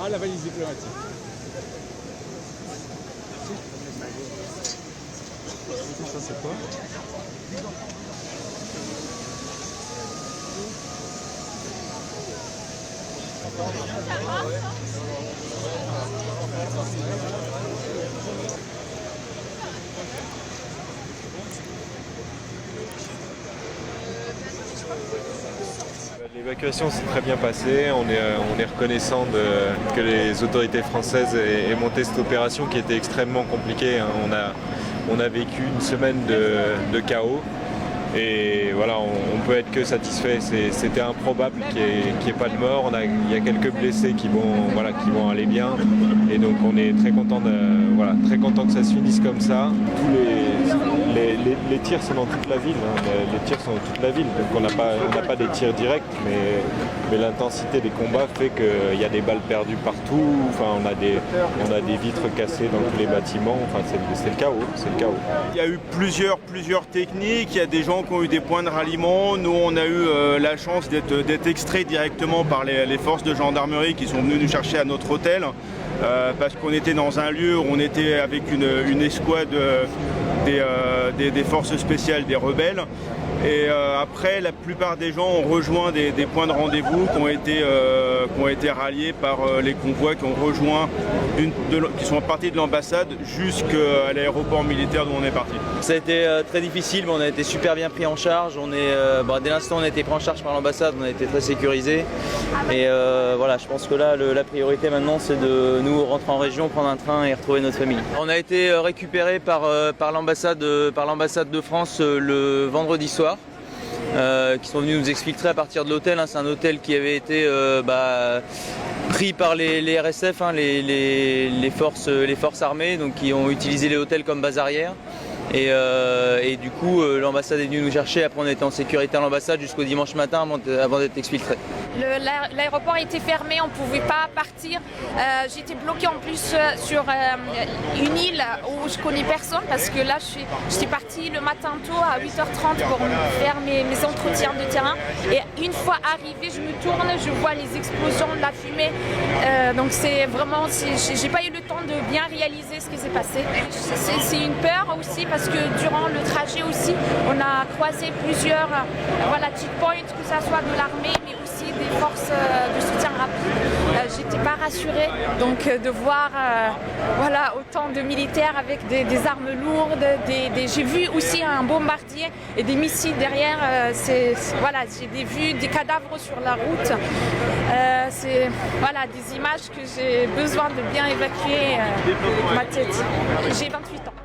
Ah, la valise diplomatique. Ça, c'est quoi? L'évacuation s'est très bien passée, on est reconnaissant que les autorités françaises aient monté cette opération qui était extrêmement compliquée. On a vécu une semaine de chaos et voilà, on peut être que satisfait. C'était improbable qu'il n'y ait pas de mort, il y a quelques blessés qui vont aller bien et donc on est très content que ça se finisse comme ça. Les tirs sont dans toute la ville, les tirs sont dans toute la ville, donc on n'a pas des tirs directs, mais l'intensité des combats fait qu'il y a des balles perdues partout, enfin, on a des vitres cassées dans tous les bâtiments, enfin, c'est le chaos, Il y a eu plusieurs techniques, il y a des gens qui ont eu des points de ralliement, nous on a eu la chance d'être extraits directement par les forces de gendarmerie qui sont venues nous chercher à notre hôtel, parce qu'on était dans un lieu où on était avec une escouade des forces spéciales des rebelles. Et après, la plupart des gens ont rejoint des points de rendez-vous qui ont été ralliés par les convois qui ont rejoint, qui sont partis de l'ambassade jusqu'à l'aéroport militaire d'où on est parti. Ça a été très difficile, mais on a été super bien pris en charge. Dès l'instant où on a été pris en charge par l'ambassade, on a été très sécurisés. Et voilà, je pense que là, la priorité maintenant, c'est de nous rentrer en région, prendre un train et retrouver notre famille. On a été récupérés par l'ambassade de France le vendredi soir. Qui sont venus nous exfiltrer à partir de l'hôtel. C'est un hôtel qui avait été pris par les RSF, les forces armées, donc qui ont utilisé les hôtels comme base arrière. Et du coup, l'ambassade est venue nous chercher. Après, on était en sécurité à l'ambassade jusqu'au dimanche matin avant d'être exfiltrés. L'aéroport était fermé, on ne pouvait pas partir. J'étais bloquée en plus sur une île où je connais personne parce que là, je suis partie le matin tôt à 8h30 pour faire mes entretiens de terrain. Et une fois arrivée, je me tourne, je vois les explosions, la fumée. Donc c'est vraiment, j'ai pas eu le temps de bien réaliser ce qui s'est passé. C'est une peur aussi parce que durant le trajet aussi, on a croisé plusieurs checkpoints, que ce soit de l'armée, mais aussi des forces de soutien rapide. J'étais pas rassurée, donc de voir autant de militaires avec des armes lourdes, j'ai vu aussi un bombardier et des missiles derrière. J'ai vu des cadavres sur la route. C'est des images que j'ai besoin de bien évacuer ma tête. J'ai 28 ans.